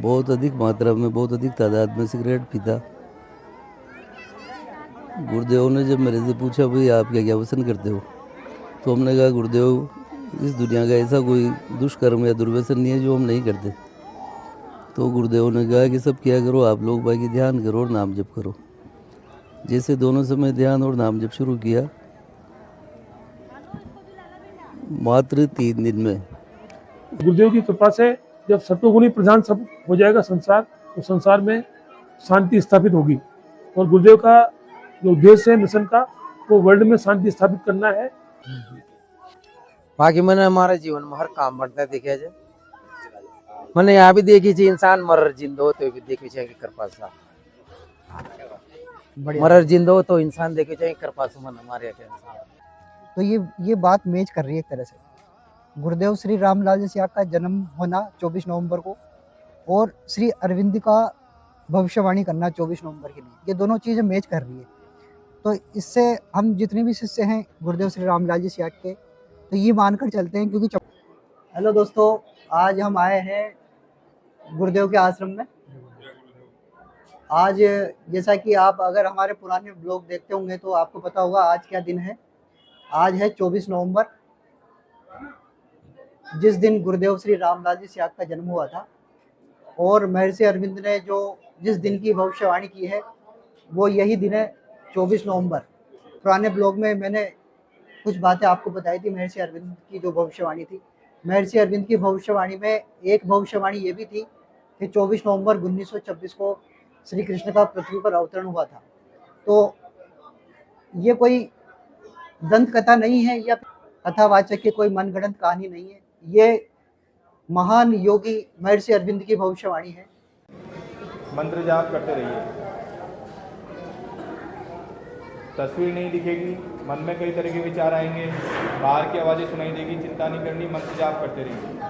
बहुत अधिक मात्रा में, बहुत अधिक तादाद में सिगरेट पीता। गुरुदेव ने जब मेरे से पूछा भाई आप क्या क्या व्यसन करते हो, तो हमने कहा गुरुदेव इस दुनिया का ऐसा कोई दुष्कर्म या दुर्व्यसन नहीं है जो हम नहीं करते। तो गुरुदेव ने कहा कि सब क्या करो आप लोग, बाकी ध्यान करो और नाम जप करो। जैसे दोनों समय ध्यान और नाम जप शुरू किया, मात्र 3 दिन में गुरुदेव की कृपा से जब सत्वगुणी प्रधान सब हो जाएगा संसार, तो संसार में शांति स्थापित होगी। और गुरुदेव का जो उद्देश्य है मिशन का, वो वर्ल्ड में शांति स्थापित करना है। बाकी मैंने हमारे जीवन में हर काम बढ़ता दिखे जाए। मैंने यहाँ भी देखी थी इंसान मरर जिंदो तो भी देखी चाहिए कृपा सा, मरर जिंदो तो इंसान देखे चाहिए कृपा से मन हमारे इंसान। तो ये बात मैच कर रही है एक तरह से। गुरुदेव श्री रामलाल सियाग का जन्म होना 24 नवंबर को, और श्री अरविंद का भविष्यवाणी करना 24 नवंबर के लिए, ये दोनों चीज़ें मैच कर रही है। तो इससे हम जितने भी शिष्य हैं गुरुदेव श्री रामलाल जी सियाग के, तो ये मानकर चलते हैं। क्योंकि हेलो दोस्तों, आज हम आए हैं गुरुदेव के आश्रम में। आज जैसा कि आप अगर हमारे पुराने ब्लॉग देखते होंगे तो आपको पता होगा आज क्या दिन है। आज है 24 नवंबर, जिस दिन गुरुदेव श्री रामलाल जी सियाग का जन्म हुआ था। और महर्षि अरविंद ने जिस दिन की भविष्यवाणी की है वो यही दिन है 24 नवंबर। पुराने ब्लॉग में मैंने कुछ बातें आपको बताई थी महर्षि अरविंद की जो भविष्यवाणी थी। महर्षि अरविंद की भविष्यवाणी में एक भविष्यवाणी ये भी थी कि 24 नवंबर 1926 को श्री कृष्ण का पृथ्वी पर अवतरण हुआ था। तो ये कोई दंत कथा नहीं है या कथावाचक की कोई मनगढ़ंत कहानी नहीं है, ये महान योगी महर्षि अरविंद की भविष्यवाणी है। मंत्र जाप करते रहिए, तस्वीर नहीं दिखेगी, मन में कई तरह के विचार आएंगे, बाहर की आवाज़ें सुनाई देगी, चिंता नहीं करनी, मंत्र जाप करते रहिए।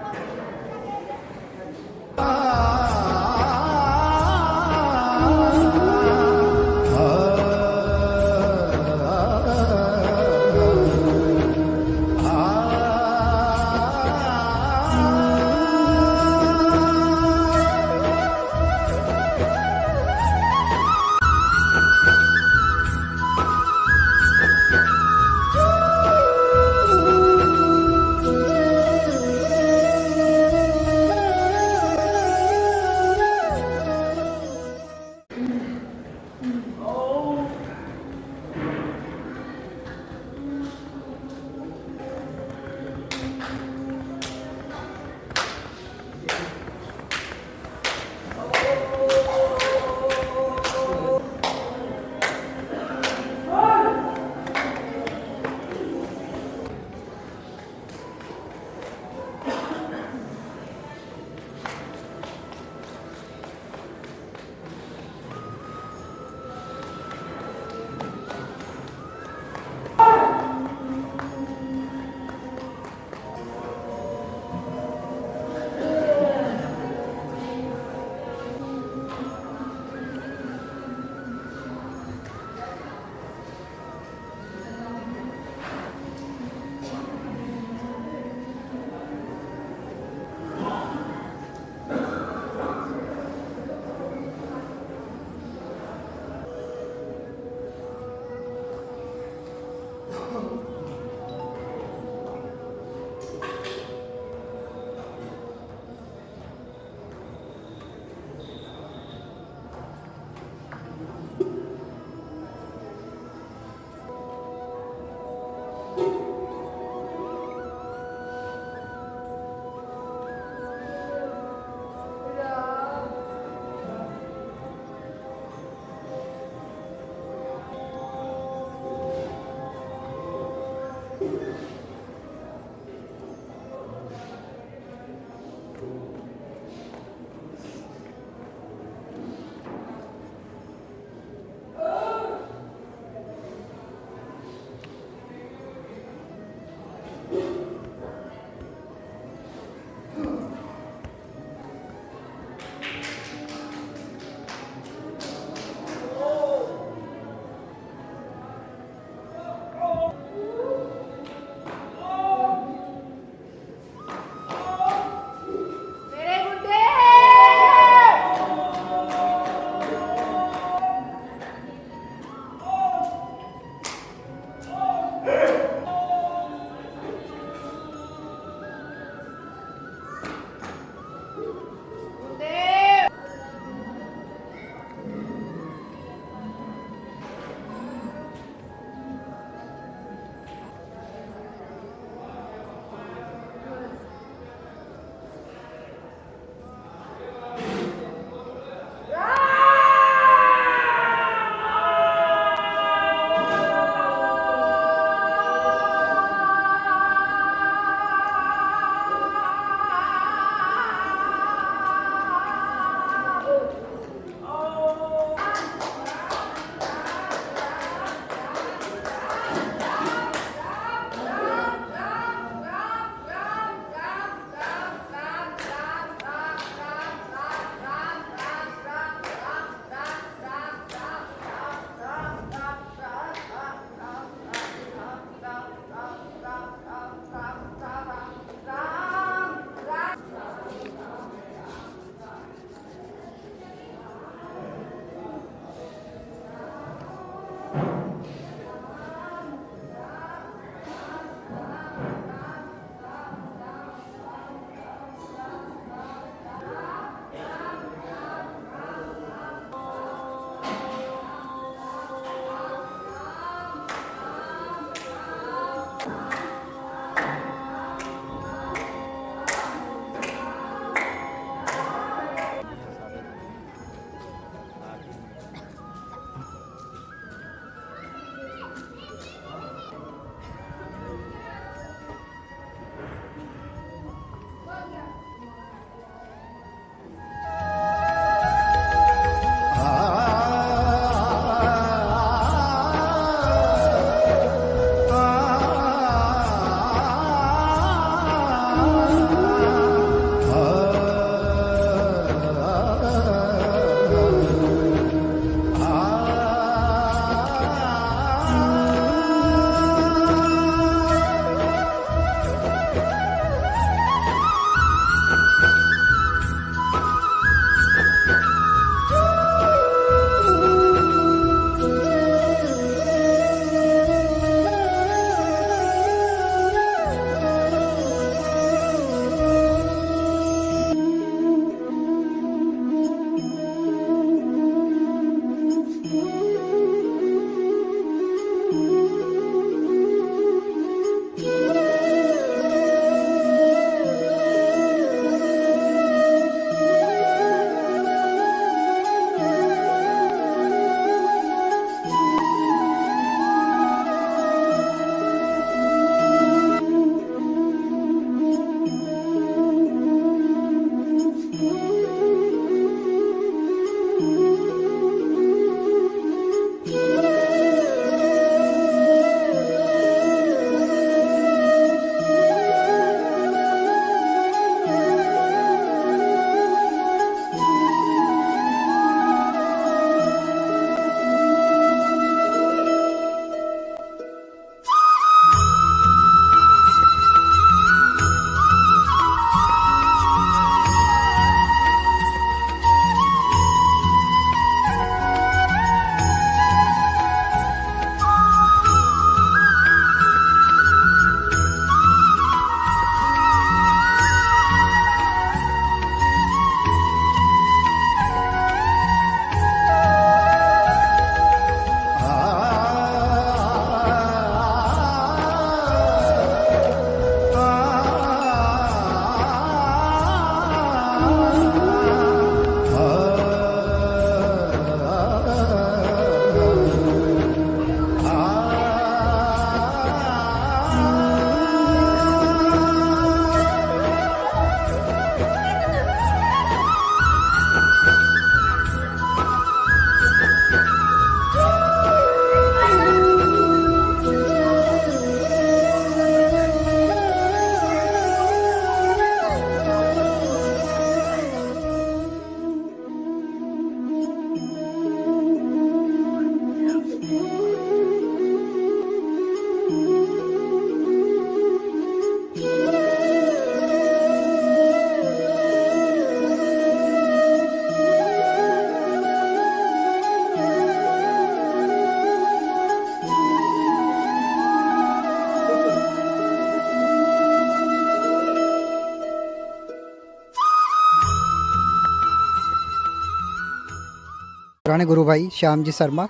पुराने गुरु भाई श्याम जी शर्मा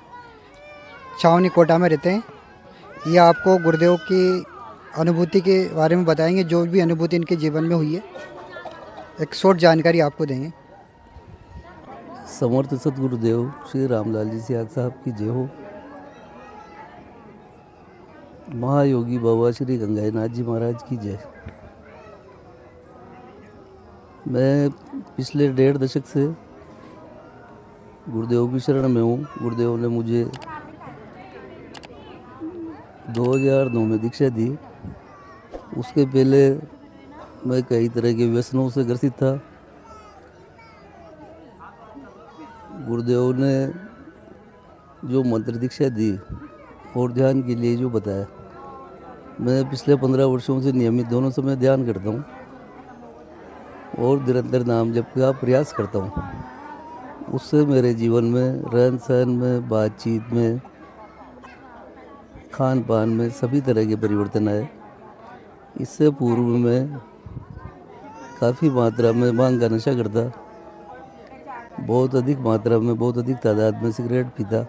छावनी कोटा में रहते हैं। ये आपको गुरुदेव की अनुभूति के बारे में बताएंगे, जो भी अनुभूति इनके जीवन में हुई है एक शॉर्ट जानकारी आपको देंगे। समर्थ सतगुरुदेव श्री रामलाल जी सियाग साहब की जय हो। महायोगी बाबा श्री गंगाईनाथ जी महाराज की जय। मैं पिछले 1.5 दशक से गुरुदेव की शरण में हूँ। गुरुदेव ने मुझे 2009 में दीक्षा दी। उसके पहले मैं कई तरह के व्यसनों से ग्रसित था। गुरुदेव ने जो मंत्र दीक्षा दी और ध्यान के लिए जो बताया, मैं पिछले 15 वर्षों से नियमित दोनों समय ध्यान करता हूँ और निरंतर नाम जप का प्रयास करता हूँ। उससे मेरे जीवन में, रहन सहन में, बातचीत में खान पान में सभी तरह के परिवर्तन आए। इससे पूर्व में काफ़ी मात्रा में भांग का नशा करता, बहुत अधिक मात्रा में, बहुत अधिक तादाद में सिगरेट पीता।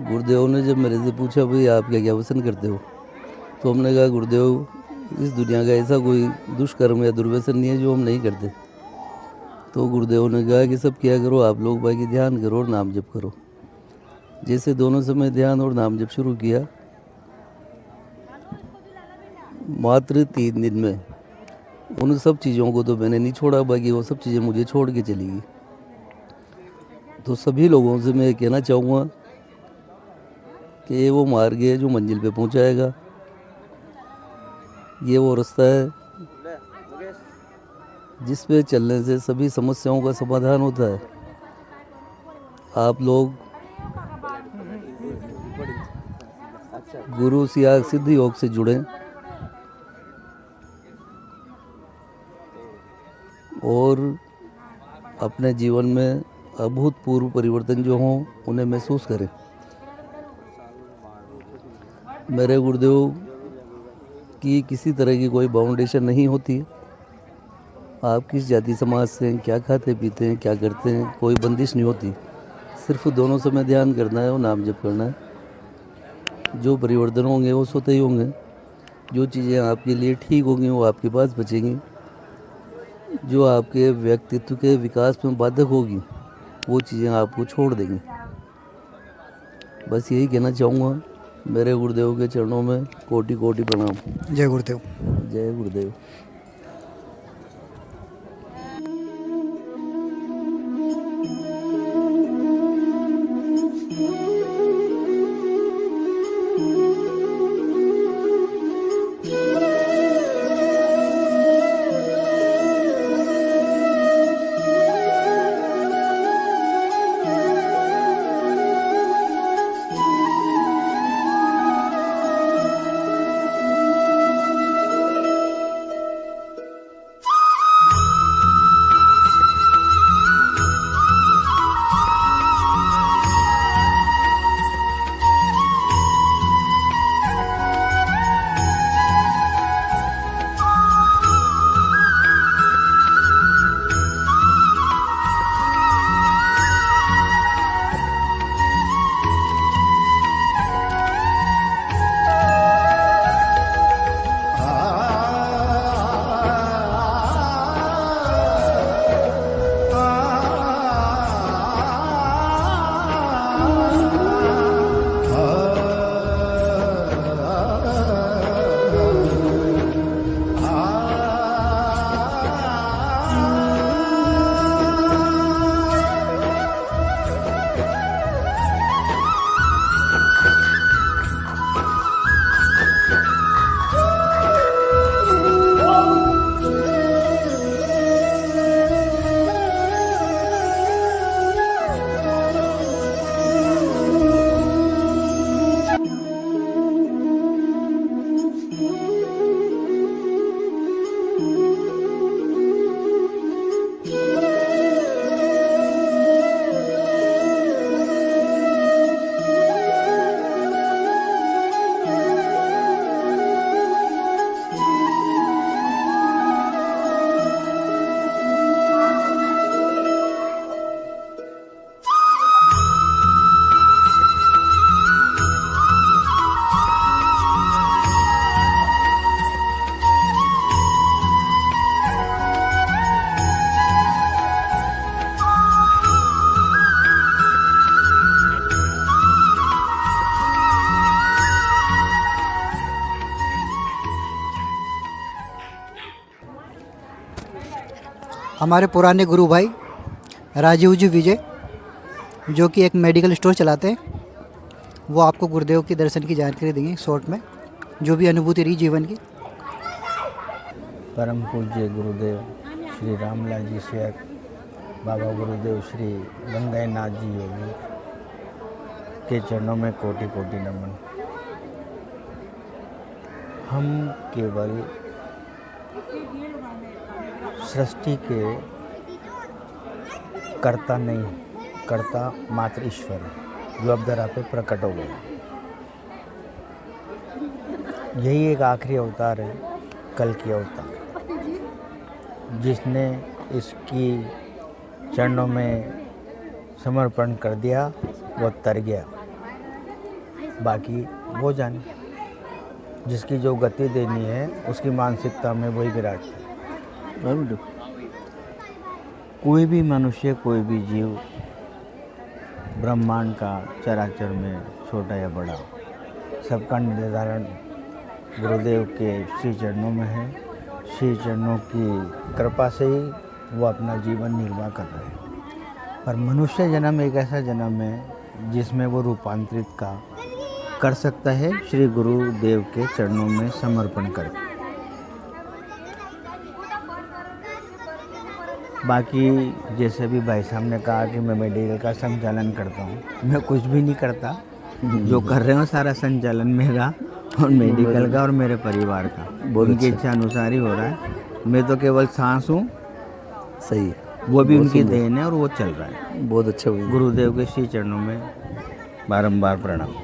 गुरुदेव ने जब मेरे से पूछा भाई आप क्या क्या पसंद करते हो, तो हमने कहा गुरुदेव इस दुनिया का ऐसा कोई दुष्कर्म या दुर्व्यसन नहीं है जो हम नहीं करते। तो गुरुदेव ने कहा कि सब क्या करो, आप लोग बाकी ध्यान करो और नाम जप करो। जैसे दोनों समय ध्यान और नाम जप शुरू किया, मात्र 3 दिन में उन सब चीज़ों को तो मैंने नहीं छोड़ा, बाकी वो सब चीज़ें मुझे छोड़ के चली गई। तो सभी लोगों से मैं कहना चाहूँगा कि ये वो मार्ग है जो मंजिल पे पहुँचाएगा, ये वो रास्ता है जिस पे चलने से सभी समस्याओं का समाधान होता है। आप लोग गुरु सियाग सिद्ध योग से जुड़ें और अपने जीवन में अभूतपूर्व परिवर्तन जो हों उन्हें महसूस करें। मेरे गुरुदेव की किसी तरह की कोई बाउंडेशन नहीं होती। आप किस जाति समाज से हैं, क्या खाते पीते हैं, क्या करते हैं, कोई बंदिश नहीं होती। सिर्फ दोनों समय ध्यान करना है और नाम जप करना है। जो परिवर्तन होंगे वो स्वतः ही होंगे। जो चीज़ें आपके लिए ठीक होंगी वो आपके पास बचेंगी। जो आपके व्यक्तित्व के विकास में बाधक होगी वो चीज़ें आपको छोड़ देंगी। बस यही कहना चाहूँगा। मेरे गुरुदेव के चरणों में कोटि कोटि प्रणाम। जय गुरुदेव। जय गुरुदेव। हमारे पुराने गुरु भाई राजीव जी विजय, जो कि एक मेडिकल स्टोर चलाते हैं, वो आपको गुरुदेव के दर्शन की जानकारी देंगे शॉर्ट में, जो भी अनुभूति रही जीवन की। परम पूज्य गुरुदेव श्री रामलाल जी सियाग, बाबा गुरुदेव श्री गंगा नाथ जी योगी के चरणों में कोटि कोटि नमन। हम केवल सृष्टि के कर्ता नहीं, कर्ता मात्र ईश्वर है, जो अब धरा पे प्रकट हो गया। यही एक आखिरी अवतार है, कल की अवतार, जिसने इसकी चरणों में समर्पण कर दिया, वो तर गया। बाकी वो जाने, जिसकी जो गति देनी है उसकी मानसिकता में वही विराजता है। कोई भी मनुष्य, कोई भी जीव ब्रह्मांड का चराचर में छोटा या बड़ा, सबका निर्धारण गुरुदेव के श्री चरणों में है। श्री चरणों की कृपा से ही वो अपना जीवन निर्वाह कर रहे हैं। पर मनुष्य जन्म एक ऐसा जन्म है जिसमें वो रूपांतरित कर सकता है श्री गुरुदेव के चरणों में समर्पण करके। बाकी जैसे भी भाई साहब ने कहा कि मैं मेडिकल का संचालन करता हूँ, मैं कुछ भी नहीं करता। जो कर रहे हो सारा संचालन मेरा और मेडिकल का और मेरे परिवार का, उनकी इच्छा अनुसार ही हो रहा है। मैं तो केवल सांस हूँ, सही, वो भी उनकी देन है और वो चल रहा है। बहुत अच्छा हुआ। गुरुदेव के श्री चरणों में बारंबार प्रणाम।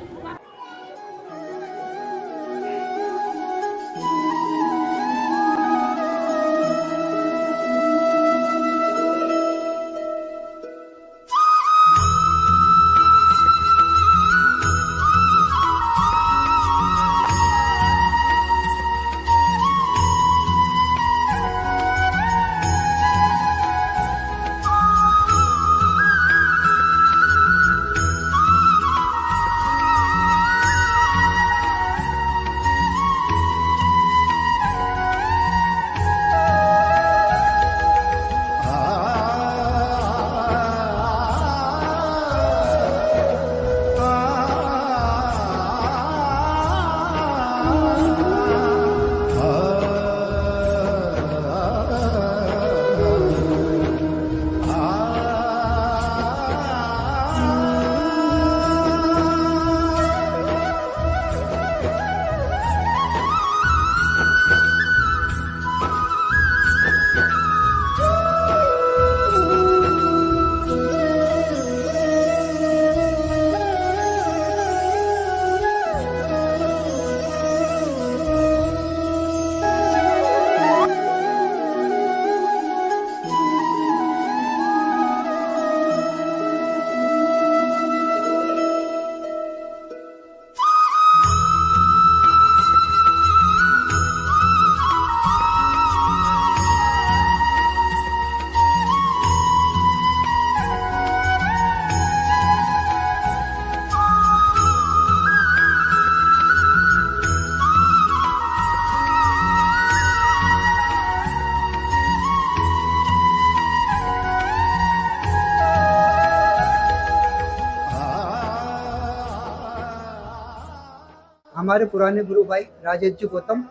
हमारे पुराने गुरु भाई राजेश जी गौतम,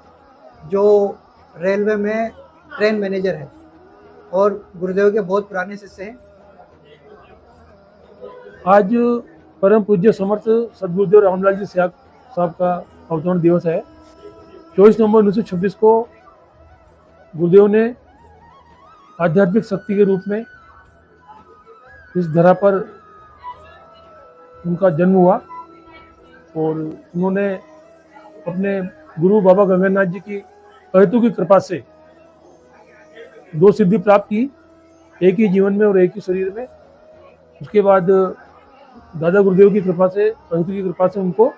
जो रेलवे में ट्रेन मैनेजर है और गुरुदेव के बहुत पुराने शिष्य हैं। आज परम पूज्य समर्थ सदगुरुदेव रामलाल जी सियाक साहब का अवतरण दिवस है। 24 नवंबर 1926 को गुरुदेव ने आध्यात्मिक शक्ति के रूप में इस धरा पर उनका जन्म हुआ और उन्होंने अपने गुरु बाबा गंगानाथ जी की अहेतु की कृपा से 2 सिद्धि प्राप्त की, एक ही जीवन में और एक ही शरीर में। उसके बाद दादा गुरुदेव की कृपा से, अहेतु की कृपा से उनको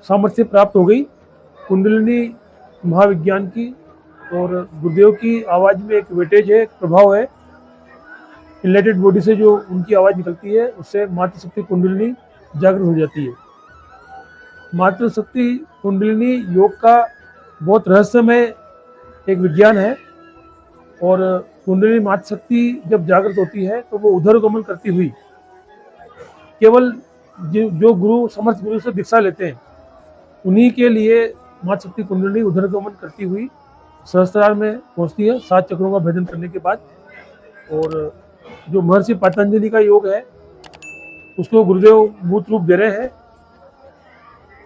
सामर्थ्य प्राप्त हो गई कुंडलिनी महाविज्ञान की। और गुरुदेव की आवाज़ में एक वेटेज है, एक प्रभाव है। इनलेटेड बॉडी से जो उनकी आवाज़ निकलती है उससे मातृशक्ति कुंडलिनी जागृत हो जाती है। मातृशक्ति कुंडलिनी योग का बहुत रहस्यमय एक विज्ञान है और कुंडलिनी मातृशक्ति जब जागृत होती है तो वो उधरगमन करती हुई केवल जो गुरु समर्थ गुरु से दीक्षा लेते हैं उन्हीं के लिए मातृशक्ति कुंडलिनी उधरगमन करती हुई सहस्त्रार में पहुंचती है 7 चक्रों का भेदन करने के बाद। और जो महर्षि पतंजलि का योग है उसको गुरुदेव मूर्त रूप दे रहे हैं।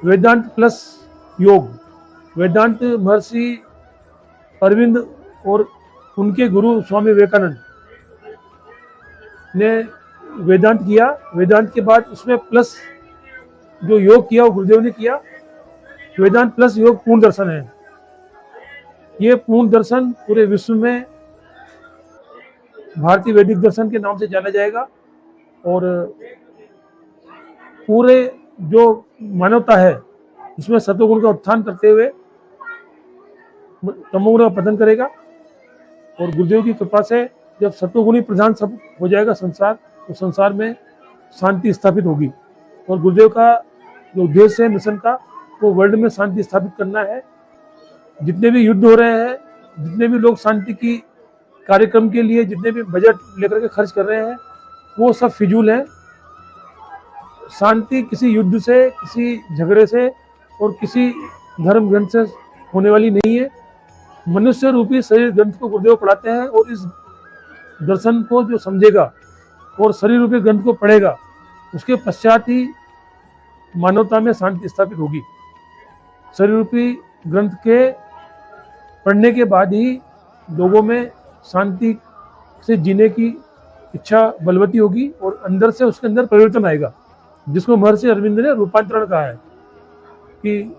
वेदांत प्लस योग, वेदांत महर्षि अरविंद और उनके गुरु स्वामी विवेकानंद ने वेदांत किया। वेदांत के बाद उसमें प्लस जो योग किया वो गुरुदेव ने किया वेदांत प्लस योग पूर्ण दर्शन है। ये पूर्ण दर्शन पूरे विश्व में भारतीय वैदिक दर्शन के नाम से जाना जाएगा और पूरे जो मानवता है इसमें सत्वगुण का उत्थान करते हुए तमोगुण का पतन करेगा। और गुरुदेव की कृपा से जब सत्वगुणी प्रधान सब हो जाएगा संसार, तो संसार में शांति स्थापित होगी। और गुरुदेव का जो उद्देश्य है मिशन का, वो वर्ल्ड में शांति स्थापित करना है। जितने भी युद्ध हो रहे हैं, जितने भी लोग शांति की कार्यक्रम के लिए जितने भी बजट लेकर के खर्च कर रहे हैं, वो सब फिजूल है। शांति किसी युद्ध से, किसी झगड़े से और किसी धर्म ग्रंथ से होने वाली नहीं है। मनुष्य रूपी शरीर ग्रंथ को गुरुदेव पढ़ाते हैं और इस दर्शन को जो समझेगा और शरीर रूपी ग्रंथ को पढ़ेगा, उसके पश्चात ही मानवता में शांति स्थापित होगी। शरीर रूपी ग्रंथ के पढ़ने के बाद ही लोगों में शांति से जीने की इच्छा बलवती होगी और अंदर से उसके अंदर परिवर्तन आएगा, जिसको महर्षि अरविंद ने रूपांतरण कहा है कि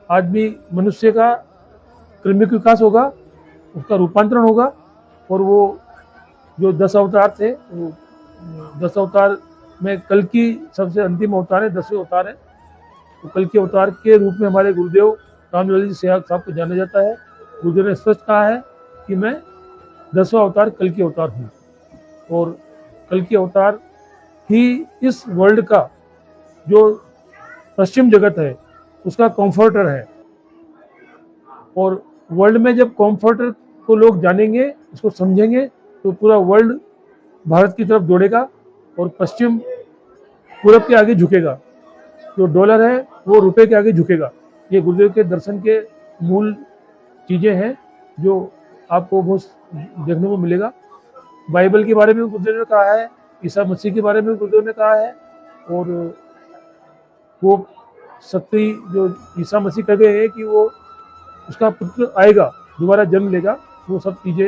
आदमी मनुष्य का क्रमिक विकास होगा, उसका रूपांतरण होगा। और वो जो 10 अवतार थे, वो 10 अवतार में कल की सबसे अंतिम अवतार है, 10वें अवतार है। तो कल के अवतार के रूप में हमारे गुरुदेव रामलाल जी सियाग साहब को जाना जाता है। गुरुदेव ने स्पष्ट कहा है कि मैं 10वां अवतार कल की अवतार हूँ और कल की अवतार ही इस वर्ल्ड का जो पश्चिम जगत है उसका कॉम्फर्टर है। और वर्ल्ड में जब कॉम्फर्टर को लोग जानेंगे, इसको समझेंगे, तो पूरा वर्ल्ड भारत की तरफ दौड़ेगा और पश्चिम पूरब के आगे झुकेगा। जो डॉलर है वो रुपए के आगे झुकेगा। ये गुरुदेव के दर्शन के मूल चीज़ें हैं जो आपको बहुत देखने को मिलेगा। बाइबल के बारे में गुरुदेव ने कहा है, ईसा मसीह के बारे में गुरुदेव ने कहा है, और वो सत्य जो ईसा मसीह कह गए हैं कि वो उसका पुत्र आएगा, दोबारा जन्म लेगा, वो सब चीज़ें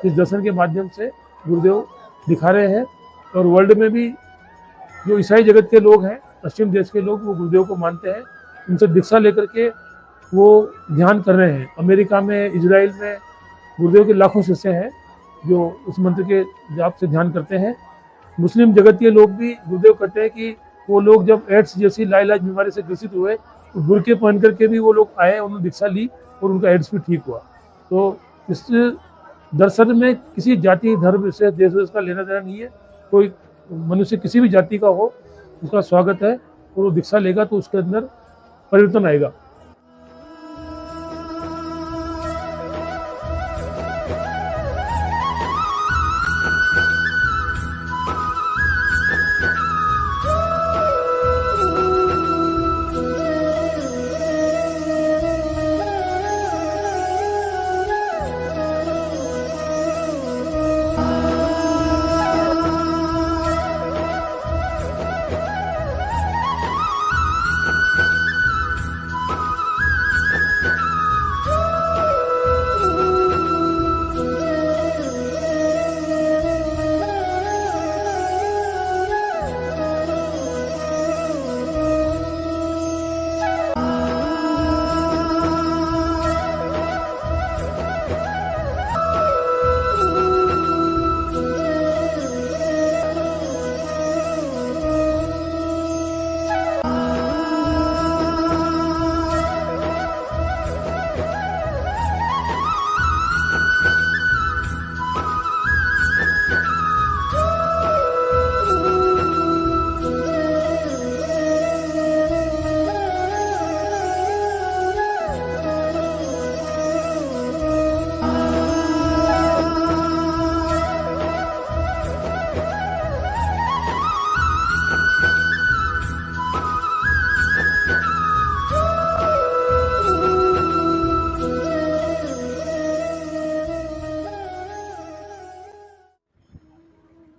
इस दर्शन के माध्यम से गुरुदेव दिखा रहे हैं। और वर्ल्ड में भी जो ईसाई जगत के लोग हैं, पश्चिम देश के लोग, वो गुरुदेव को मानते हैं, उनसे दीक्षा लेकर के वो ध्यान कर रहे हैं। अमेरिका में, इजराइल में गुरुदेव के लाखों शिष्य हैं जो उस मंत्र के जाप से ध्यान करते हैं। मुस्लिम जगत के लोग भी गुरुदेव कहते हैं कि वो लोग जब एड्स जैसी लाइलाज बीमारी से ग्रसित हुए तो बुरके पहन करके भी वो लोग आए, उन्होंने दीक्षा ली और उनका एड्स भी ठीक हुआ। तो इस दर्शन में किसी जाति, धर्म से, देश वेश का लेना देना नहीं है। कोई मनुष्य किसी भी जाति का हो, उसका स्वागत है और वो दीक्षा लेगा तो उसके अंदर परिवर्तन आएगा।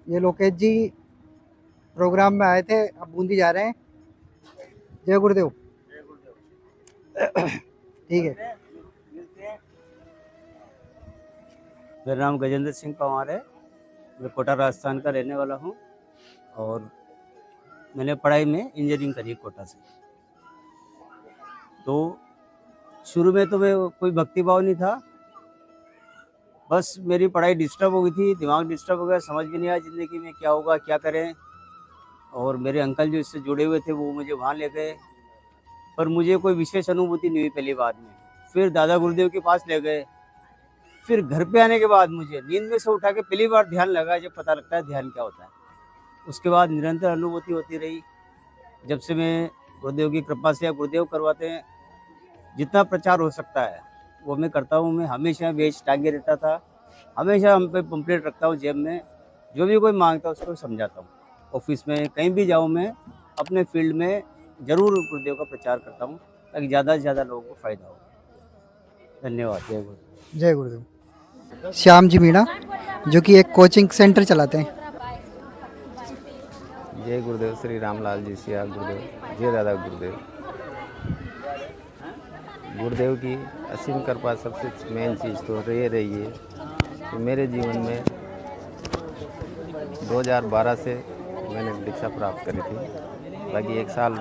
ये लोकेश जी प्रोग्राम में आए थे, अब बूंदी जा रहे हैं। जय गुरुदेव। ठीक है। मेरा नाम गजेंद्र सिंह पंवार है। मैं कोटा राजस्थान का रहने वाला हूँ और मैंने पढ़ाई में इंजीनियरिंग करी कोटा से। तो शुरू में तो मैं कोई भक्तिभाव नहीं था, बस मेरी पढ़ाई डिस्टर्ब हो गई थी, दिमाग डिस्टर्ब हो गया, समझ भी नहीं आया ज़िंदगी में क्या होगा क्या करें। और मेरे अंकल जो इससे जुड़े हुए थे वो मुझे वहाँ ले गए, पर मुझे कोई विशेष अनुभूति नहीं हुई पहली बार में। फिर दादा गुरुदेव के पास ले गए, फिर घर पे आने के बाद मुझे नींद में से उठा के पहली बार ध्यान लगा, जब पता लगता है ध्यान क्या होता है। उसके बाद निरंतर अनुभूति होती रही। जब से मैं गुरुदेव की कृपा से, या गुरुदेव करवाते हैं, जितना प्रचार हो सकता है वो मैं करता हूँ। मैं हमेशा बेच टांगे रहता था, हमेशा हम पे पंपलेट रखता हूँ जेब में, जो भी कोई मांगता है उसको समझाता हूँ। ऑफिस में कहीं भी जाऊँ, मैं अपने फील्ड में ज़रूर गुरुदेव का प्रचार करता हूँ, ताकि ज़्यादा से ज़्यादा लोगों को फ़ायदा हो। धन्यवाद। जय गुरुदेव। जय गुरुदेव। श्याम जी मीणा जो कि एक कोचिंग सेंटर चलाते हैं। जय गुरुदेव श्री रामलाल जी सिया गुरुदेव, जय दादा गुरुदेव। गुरुदेव की असीम कृपा सबसे मेन चीज़ तो ये रही है कि मेरे जीवन में 2012 से मैंने दीक्षा प्राप्त करी थी। बाकी 1 साल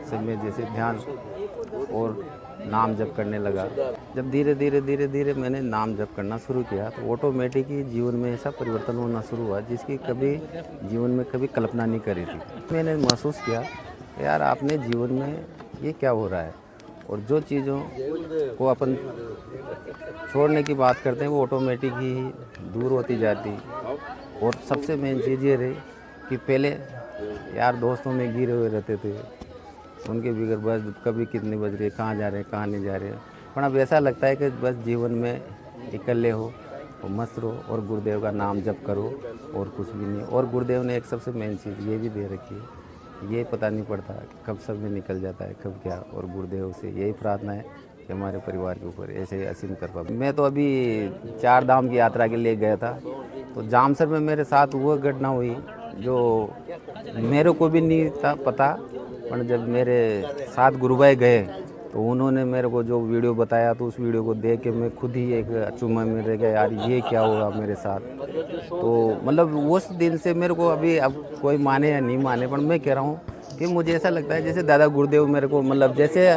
से मैं जैसे ध्यान और नाम जप करने लगा। जब धीरे धीरे मैंने नाम जप करना शुरू किया तो ऑटोमेटिक ही जीवन में ऐसा परिवर्तन होना शुरू हुआ जिसकी कभी जीवन में कभी कल्पना नहीं करी थी। मैंने महसूस किया यार आपने जीवन में ये क्या हो रहा है, और जो चीज़ों को अपन छोड़ने की बात करते हैं वो ऑटोमेटिक ही दूर होती जाती। और सबसे मेन चीज़ ये रही कि पहले यार दोस्तों में गिरे हुए रहते थे, उनके बिगड़ बस कभी कितने बज रहे, कहाँ जा रहे हैं, कहाँ नहीं जा रहे। पर अब ऐसा लगता है कि बस जीवन में इकल्ले हो और मस्त रहो और गुरुदेव का नाम जप करो और कुछ भी नहीं। और गुरुदेव ने एक सबसे मेन चीज़ ये भी दे रखी है, ये पता नहीं पड़ता कब सब में निकल जाता है कब क्या। और गुरुदेव से यही प्रार्थना है कि हमारे परिवार के ऊपर ऐसे असीम कृपा। मैं तो अभी 4 धाम की यात्रा के लिए गया था, तो जामसर में मेरे साथ वो घटना हुई जो मेरे को भी नहीं था पता, पर जब मेरे साथ गुरु भाई गए तो उन्होंने मेरे को जो वीडियो बताया तो उस वीडियो को देख के मैं खुद ही एक अचूमा में रह गया, यार ये क्या हुआ मेरे साथ। तो मतलब उस दिन से मेरे को अभी अब कोई माने या नहीं माने, पर मैं कह रहा हूँ कि मुझे ऐसा लगता है जैसे दादा गुरुदेव मेरे को मतलब जैसे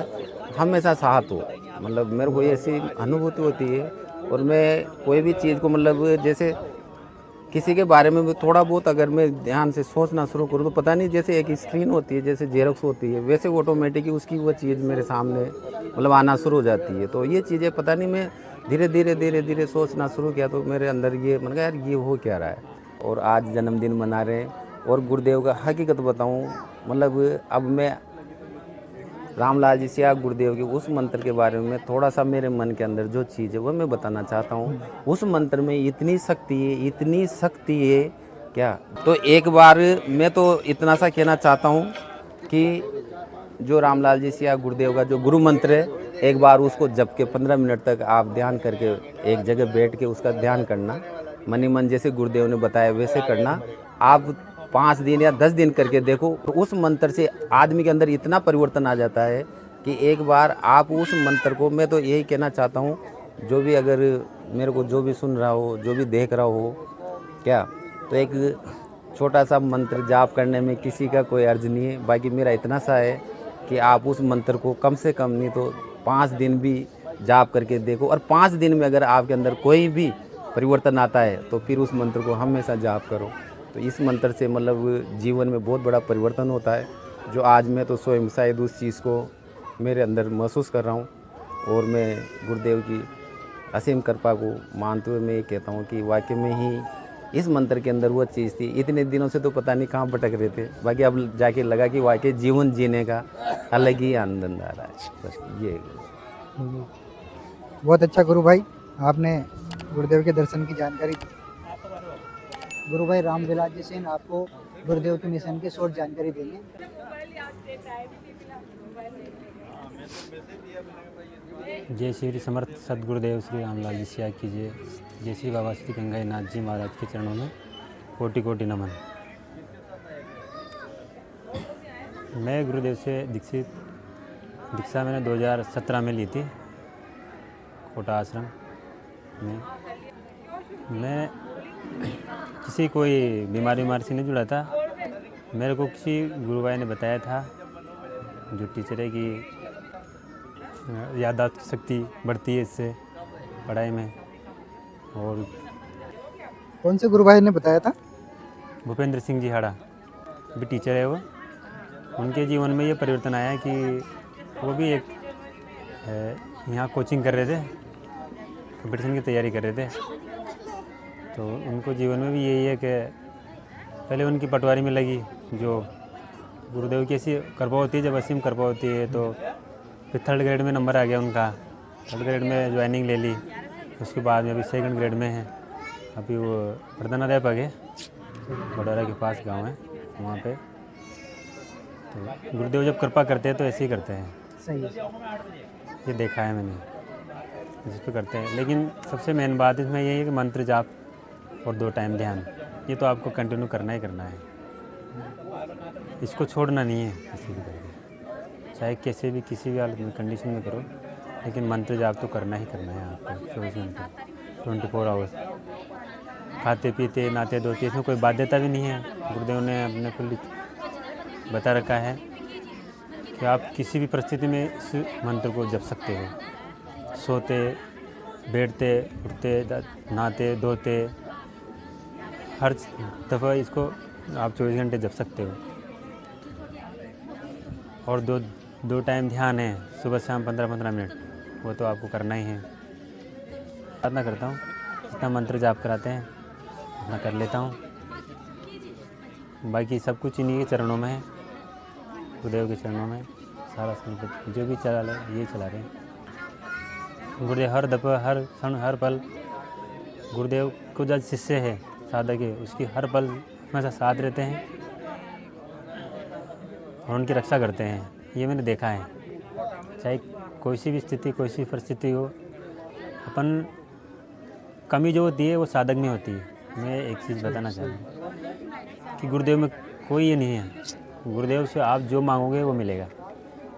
हमेशा साथ हो। मतलब मेरे को ऐसी अनुभूति होती है। और मैं कोई भी चीज़ को मतलब जैसे किसी के बारे में भी थोड़ा बहुत अगर मैं ध्यान से सोचना शुरू करूँ तो पता नहीं जैसे एक स्क्रीन होती है, जैसे जेरॉक्स होती है, वैसे ऑटोमेटिकली उसकी वो चीज़ मेरे सामने मतलब आना शुरू हो जाती है। तो ये चीज़ें पता नहीं मैं धीरे धीरे सोचना शुरू किया तो मेरे अंदर ये मन गया यार ये हो क्या रहा है। और आज जन्मदिन मना रहे हैं। और गुरुदेव का हकीकत बताऊँ, मतलब अब मैं रामलाल जी सिया गुरुदेव के उस मंत्र के बारे में थोड़ा सा मेरे मन के अंदर जो चीज़ है वो मैं बताना चाहता हूँ। उस मंत्र में इतनी शक्ति है क्या। तो एक बार मैं तो इतना सा कहना चाहता हूँ कि जो रामलाल जी सिया गुरुदेव का जो गुरु मंत्र है, एक बार उसको जप के 15 मिनट तक आप ध्यान करके एक जगह बैठ के उसका ध्यान करना, मनी मन जैसे गुरुदेव ने बताया वैसे करना। आप 5 दिन या 10 दिन करके देखो, तो उस मंत्र से आदमी के अंदर इतना परिवर्तन आ जाता है कि एक बार आप उस मंत्र को, मैं तो यही कहना चाहता हूँ जो भी अगर मेरे को जो भी सुन रहा हो, जो भी देख रहा हो क्या, तो एक छोटा सा मंत्र जाप करने में किसी का कोई अर्ज नहीं है। बाकी मेरा इतना सा है कि आप उस मंत्र को कम से कम नहीं तो 5 दिन भी जाप करके देखो। और 5 दिन में अगर आपके अंदर कोई भी परिवर्तन आता है तो फिर उस मंत्र को हमेशा जाप करो। तो इस मंत्र से मतलब जीवन में बहुत बड़ा परिवर्तन होता है, जो आज मैं तो स्वयं शायद उस चीज़ को मेरे अंदर महसूस कर रहा हूँ। और मैं गुरुदेव की असीम कृपा को मानते हुए मैं ये कहता हूँ कि वाकई में ही इस मंत्र के अंदर वो चीज़ थी। इतने दिनों से तो पता नहीं कहाँ भटक रहे थे, बाकी अब जाके लगा कि वाकई जीवन जीने का अलग ही आनंद आ रहा है। बस ये बहुत अच्छा गुरु भाई, आपने गुरुदेव के दर्शन की जानकारी दी। गुरु भाई रामविलास जी सेन आपको गुरुदेव के मिशन की शॉर्ट जानकारी देंगे। जय श्री समर्थ सदगुरुदेव श्री रामलाल जी सिया की जय। जय श्री बाबा श्री गंगाई नाथ जी महाराज के चरणों में कोटि कोटि नमन। मैं गुरुदेव से दीक्षा मैंने 2017 में ली थी कोटा आश्रम में। मैं किसी कोई बीमारी से नहीं जुड़ा था, मेरे को किसी गुरु भाई ने बताया था जो टीचर है कि याददाश्त शक्ति बढ़ती है इससे पढ़ाई में। और कौन से गुरु भाई ने बताया था? भूपेंद्र सिंह जी हाड़ा भी टीचर है वो। उनके जीवन में ये परिवर्तन आया कि वो भी एक यहाँ कोचिंग कर रहे थे, कंपटीशन की तैयारी कर रहे थे। तो उनको जीवन में भी यही है कि पहले उनकी पटवारी में लगी, जो गुरुदेव की ऐसी कृपा होती है, जब असीम कृपा होती है। तो फिर 3rd ग्रेड में नंबर आ गया उनका, 3rd ग्रेड में ज्वाइनिंग ले ली। उसके बाद में अभी 2nd ग्रेड में है। अभी वो प्रधानाध्यापक है, बड़ौरा के पास गांव है वहाँ पे। तो गुरुदेव जब कृपा करते हैं तो ऐसे ही करते हैं। सही है। ये देखा है मैंने, जिस पे करते हैं। लेकिन सबसे मेन बात इसमें यही है कि मंत्र जाप और 2 टाइम ध्यान, ये तो आपको कंटिन्यू करना ही करना है। इसको छोड़ना नहीं है किसी भी तरह, चाहे कैसे भी किसी भी हालत में कंडीशन में करो, लेकिन मंत्र जाप तो करना ही करना है आपको 24 घंटे 24 आवर्स। खाते पीते नहाते धोते इसमें कोई बाध्यता भी नहीं है। गुरुदेव ने अपने को बता रखा है कि आप किसी भी परिस्थिति में इस मंत्र को जप सकते हो। सोते, बैठते, उठते, नहाते धोते, हर दफ़ा इसको आप 24 घंटे जप सकते हो। और दो टाइम ध्यान है, सुबह शाम 15-15 मिनट, वो तो आपको करना ही है। प्रार्थना करता हूँ, जितना मंत्र जाप कराते हैं उतना कर लेता हूँ। बाकी सब कुछ इन्हीं के चरणों में है, गुरुदेव के चरणों में सारा संकट जो भी चला रहे यही चला रहे हैं। गुरुदेव हर दफ़ा, हर क्षण, हर पल, गुरुदेव को जो शिष्य है, साधक है, उसकी हर पल हमेशा साथ रहते हैं और उनकी रक्षा करते हैं। ये मैंने देखा है। चाहे कोई सी भी स्थिति, कोई सी परिस्थिति हो, अपन कमी जो होती है वो साधक में होती है। मैं एक चीज़ बताना चाहता हूँ कि गुरुदेव में कोई ये नहीं है। गुरुदेव से आप जो मांगोगे वो मिलेगा,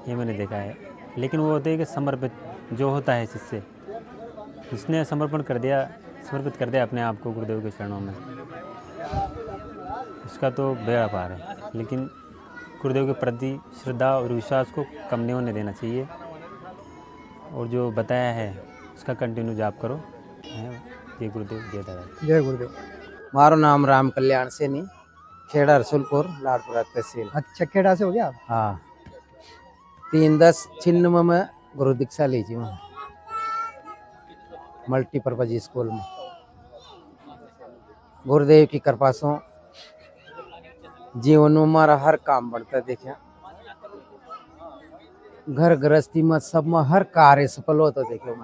ये मैंने देखा है। लेकिन वो होते हैं कि समर्पित जो होता है शिष्य, जिसने समर्पित कर दिया अपने आप को गुरुदेव के चरणों में, उसका तो बेड़ा पार है। लेकिन गुरुदेव के प्रति श्रद्धा और विश्वास को कम नहीं होने देना चाहिए। और जो बताया है उसका कंटिन्यू जाप करो। जय गुरुदेव, जय दादा। जय गुरुदेव। मारो नाम राम कल्याण सैनी, खेड़ा रसुलपुर, लाडपुरा तहसील। अच्छा, खेड़ा से हो गया आप? हाँ, 3-10-96 में गुरु दीक्षा लीजिए वहाँ मल्टीपर्पज स्कूल में। गुरुदेव की कृपा से जीवन में हमारा हर काम बढ़ता देखा। घर गृहस्थी में सब में हर कार्य सफल होता देखे,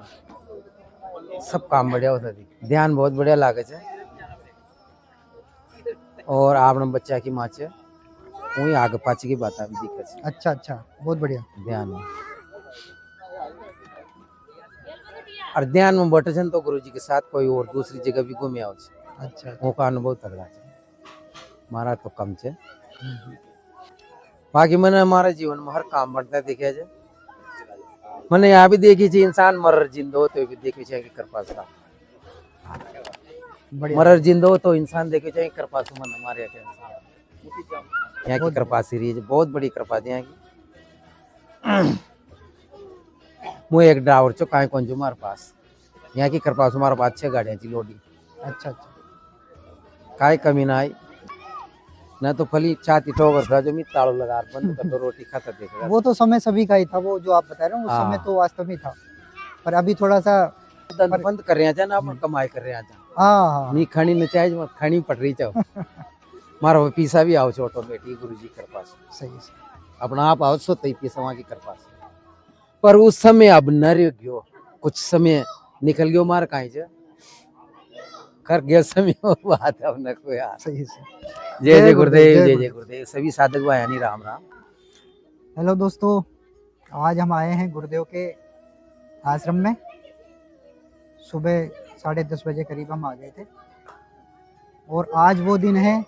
सब काम बढ़िया होता देखे। ध्यान बहुत बढ़िया लागे छे। और आपने बच्चा की माँ छे वही आगे पाछे की बात भी दिखे। अच्छा, बहुत बढ़िया। ध्यान में और ध्यान में बैठे छे तो गुरु जी के साथ कोई और दूसरी जगह भी घूमे आओ छे। अच्छा, वो का अनुभव तगड़ा छे, मारा तो कम छे। बाकी मैंने हमारे जीवन में हर काम बढ़ता देखे छे। मैंने यहाँ भी देखी थी इंसान मरर जिंदो तो भी देखी छे कि कृपा से मरर जिंदो तो इंसान देखे छे कृपा से। मन हमारे यहाँ की कृपा से रही है, बहुत बड़ी कृपा थी यहाँ की। मुझे एक ड्राइवर चो काहे कौन जो हमारे पास यहाँ की कृपा से हमारे पास 6 गाड़ियाँ थी लोडी। अच्छा, काहे कमी ना आई ना, तो फली छाती ठोकर था जो मैं तालों लगा बंद कर दो रोटी खाता देखेगा। वो तो समय सभी का ही था, वो जो आप बता रहे हो उस समय तो वास्तव में था। पर अभी थोड़ा सा बंद कर रहे हैं ना, अपन कमाई कर रहे हैं। हाँ, नी खणी न चाहे खणी पट रही चाहो। मारो पीसा भी आओ ऑटोमेटिक गुरु जी कृपा से। सही अपना आप आओ सो तई पीसा वहाँ की कृपा से। पर उस समय अब न रह गयो, कुछ समय निकल गयो मार कहीं से कर गया समय बात है अपने को यार। सही। जय जय गुरुदेव, जय जय गुरुदेव। सभी साधक भाई राम राम। हेलो दोस्तों, आज हम आए हैं गुरुदेव के आश्रम में। सुबह 10:30 बजे करीब हम आ गए थे और आज वो दिन है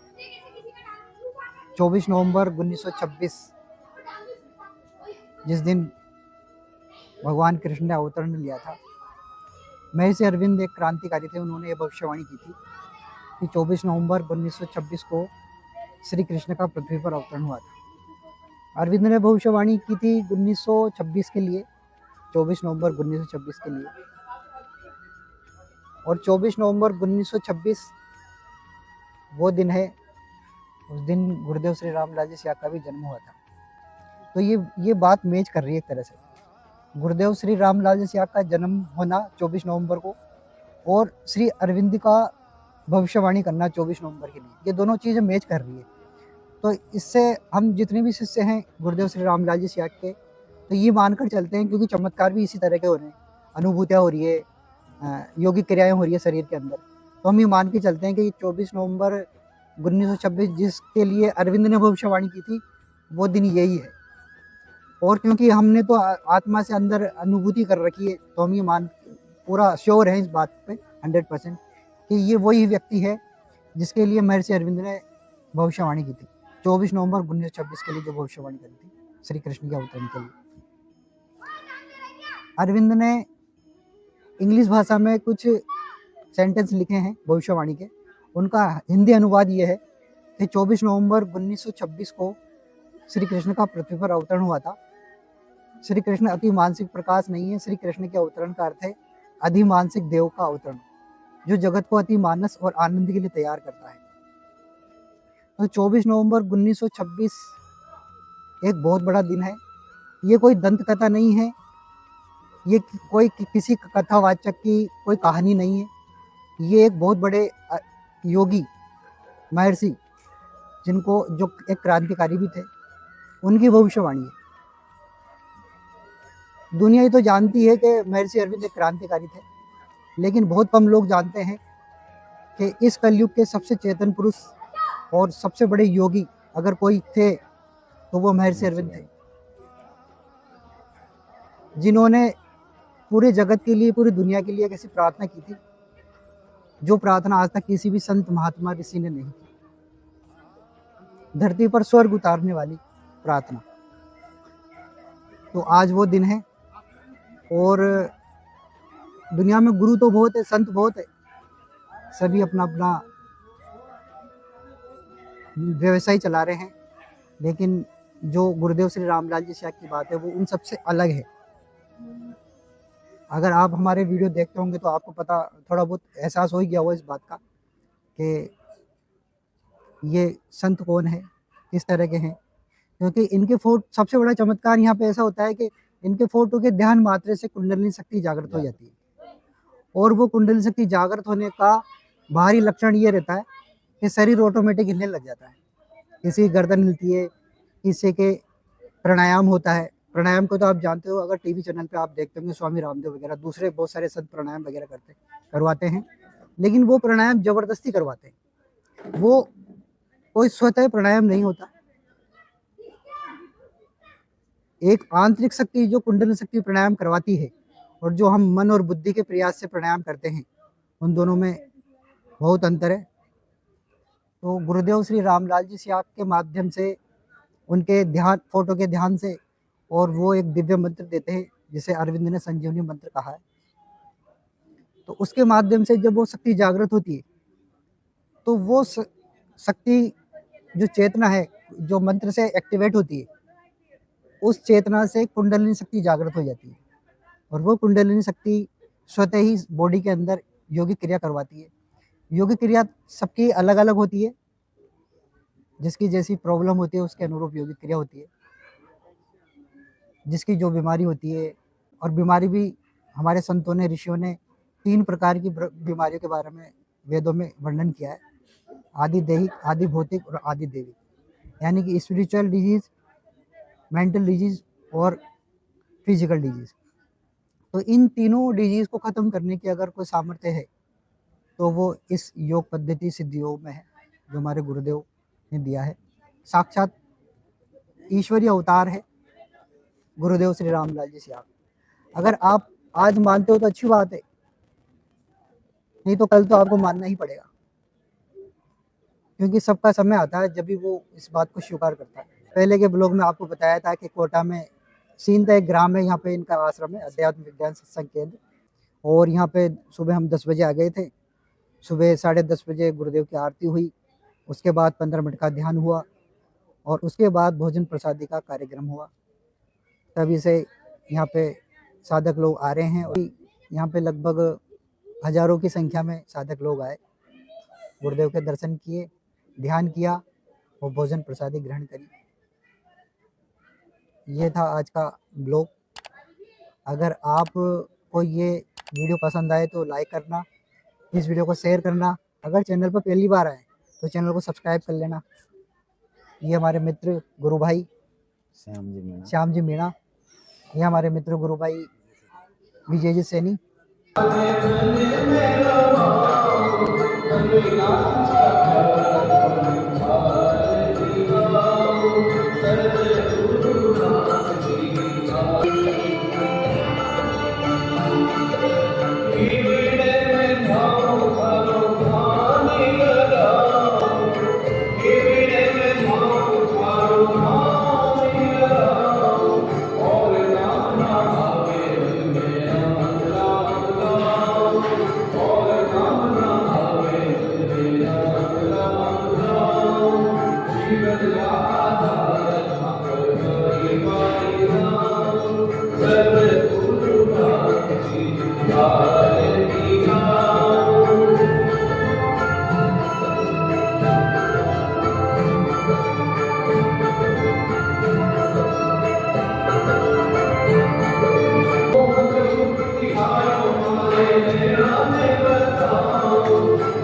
24 नवंबर 1926, जिस दिन भगवान कृष्ण ने अवतरण लिया था। महर्षि अरविंद एक क्रांतिकारी थे। उन्होंने ये भविष्यवाणी की थी कि 24 नवंबर 1926 को श्री कृष्ण का पृथ्वी पर अवतरण हुआ था। अरविंद ने भविष्यवाणी की थी 1926 के लिए 24 नवंबर 1926 के लिए। और 24 नवंबर 1926 वो दिन है, उस दिन गुरुदेव श्री रामलाल जी सियाक का भी जन्म हुआ था। तो ये बात मैच कर रही है एक तरह से, गुरुदेव श्री रामलाल जी सियाक का जन्म होना 24 नवंबर को और श्री अरविंद का भविष्यवाणी करना 24 नवंबर के लिए, ये दोनों चीज़ें मैच कर रही है। तो इससे हम जितने भी शिष्य हैं गुरुदेव श्री रामलाल जी सियाक के, तो ये मानकर चलते हैं, क्योंकि चमत्कार भी इसी तरह के हो रहे हैं, अनुभूतियाँ हो रही है, योगिक क्रियाएं हो रही है शरीर के अंदर, तो हम ये मान के चलते हैं कि 24 नवंबर 1926 जिसके लिए अरविंद ने भविष्यवाणी की थी, वो दिन यही है। और क्योंकि हमने तो आत्मा से अंदर अनुभूति कर रखी है, तो हम ये पूरा श्योर है इस बात पे 100% कि ये वही व्यक्ति है जिसके लिए महर्षि अरविंद ने भविष्यवाणी की थी। 24 नवंबर 1926 के लिए जो भविष्यवाणी करी थी श्री कृष्ण के अवतरण के लिए। अरविंद ने इंग्लिश भाषा में कुछ सेंटेंस लिखे हैं भविष्यवाणी के, उनका हिंदी अनुवाद ये है कि 24 नवंबर 1926 को श्री कृष्ण का पृथ्वी पर अवतरण हुआ था। श्री कृष्ण अति मानसिक प्रकाश नहीं है, श्री कृष्ण के अवतरण का अर्थ है अधिमानसिक देव का अवतरण, जो जगत को अति मानस और आनंद के लिए तैयार करता है। तो 24 नवंबर 1926 एक बहुत बड़ा दिन है। ये कोई दंत कथा नहीं है, ये कोई किसी कथावाचक की कोई कहानी नहीं है, ये एक बहुत बड़े योगी महर्षि जिनको जो एक क्रांतिकारी भी थे, उनकी भविष्यवाणी है। दुनिया ही तो जानती है कि महर्षि अरविंद एक क्रांतिकारी थे, लेकिन बहुत कम लोग जानते हैं कि इस कलयुग के सबसे चेतन पुरुष और सबसे बड़े योगी अगर कोई थे तो वो महर्षि अरविंद थे, जिन्होंने पूरे जगत के लिए, पूरी दुनिया के लिए एक ऐसी प्रार्थना की थी जो प्रार्थना आज तक किसी भी संत महात्मा ऋषि ने नहीं की। धरती पर स्वर्ग उतारने वाली प्रार्थना। तो आज वो दिन है और दुनिया में गुरु तो बहुत है, संत बहुत है, सभी अपना अपना व्यवसाय चला रहे हैं, लेकिन जो गुरुदेव श्री रामलाल जी सियाक की बात है वो उन सबसे अलग है। अगर आप हमारे वीडियो देखते होंगे तो आपको पता, थोड़ा बहुत एहसास हो ही गया होगा इस बात का कि ये संत कौन है, किस तरह के हैं। क्योंकि इनके सबसे बड़ा चमत्कार यहाँ पे ऐसा होता है कि इनके फोटो के ध्यान मात्रे से कुंडलिनी शक्ति जागृत हो जाती है, और वो कुंडलिनी शक्ति जागृत होने का बाहरी लक्षण ये रहता है कि शरीर ऑटोमेटिक हिलने लग जाता है। किसी की गर्दन हिलती है, किसी के प्राणायाम होता है। प्राणायाम को तो आप जानते हो, अगर टीवी चैनल पे आप देखते होंगे स्वामी रामदेव वगैरह, दूसरे बहुत सारे संत प्राणायाम वगैरह करवाते हैं, लेकिन वो प्राणायाम जबरदस्ती करवाते हैं, वो कोई स्वतः प्राणायाम नहीं होता। एक आंतरिक शक्ति जो कुंडलिनी शक्ति प्राणायाम करवाती है, और जो हम मन और बुद्धि के प्रयास से प्राणायाम करते हैं, उन दोनों में बहुत अंतर है। तो गुरुदेव श्री रामलाल जी सियाक के माध्यम से, उनके ध्यान, फोटो के ध्यान से, और वो एक दिव्य मंत्र देते हैं जिसे अरविंद ने संजीवनी मंत्र कहा है। तो उसके माध्यम से जब वो शक्ति जागृत होती है, तो वो शक्ति जो चेतना है जो मंत्र से एक्टिवेट होती है, उस चेतना से कुंडलिनी शक्ति जागृत हो जाती है, और वो कुंडलिनी शक्ति स्वतः ही बॉडी के अंदर योगिक क्रिया करवाती है। योगिक क्रिया सबकी अलग अलग होती है, जिसकी जैसी प्रॉब्लम होती है उसके अनुरूप योगिक क्रिया होती है, जिसकी जो बीमारी होती है। और बीमारी भी हमारे संतों ने, ऋषियों ने 3 प्रकार की बीमारियों के बारे में वेदों में वर्णन किया है, आदि दैहिक, आदि भौतिक और आदि दैविक, यानी कि स्पिरिचुअल डिजीज, मेंटल डिजीज और फिजिकल डिजीज। तो इन तीनों डिजीज को ख़त्म करने की अगर कोई सामर्थ्य है तो वो इस योग पद्धति सिद्ध योग में है, जो हमारे गुरुदेव ने दिया है। साक्षात ईश्वरीय अवतार है गुरुदेव श्री रामलाल जी सियाक। अगर आप आज मानते हो तो अच्छी बात है, नहीं तो कल तो आपको मानना ही पड़ेगा, क्योंकि सबका समय आता है जब भी वो इस बात को स्वीकार करता है। पहले के ब्लॉग में आपको बताया था कि कोटा में सीनता एक ग्राम है, यहाँ पे इनका आश्रम है, अध्यात्म विज्ञान सत्संग केंद्र। और यहाँ पे सुबह हम 10 बजे आ गए थे। सुबह 10:30 बजे गुरुदेव की आरती हुई, उसके बाद 15 मिनट का ध्यान हुआ, और उसके बाद भोजन प्रसादी का कार्यक्रम हुआ। तभी से यहाँ पे साधक लोग आ रहे हैं और यहाँ पे लगभग हजारों की संख्या में साधक लोग आए, गुरुदेव के दर्शन किए, ध्यान किया और भोजन प्रसादी ग्रहण करी। ये था आज का ब्लॉग। अगर आप को ये वीडियो पसंद आए तो लाइक करना, इस वीडियो को शेयर करना। अगर चैनल पर पहली बार आए तो चैनल को सब्सक्राइब कर लेना। ये हमारे मित्र गुरु भाई श्याम जी मीणा, ये हमारे मित्र गुरु भाई विजय जी सैनी।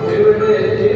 Every day.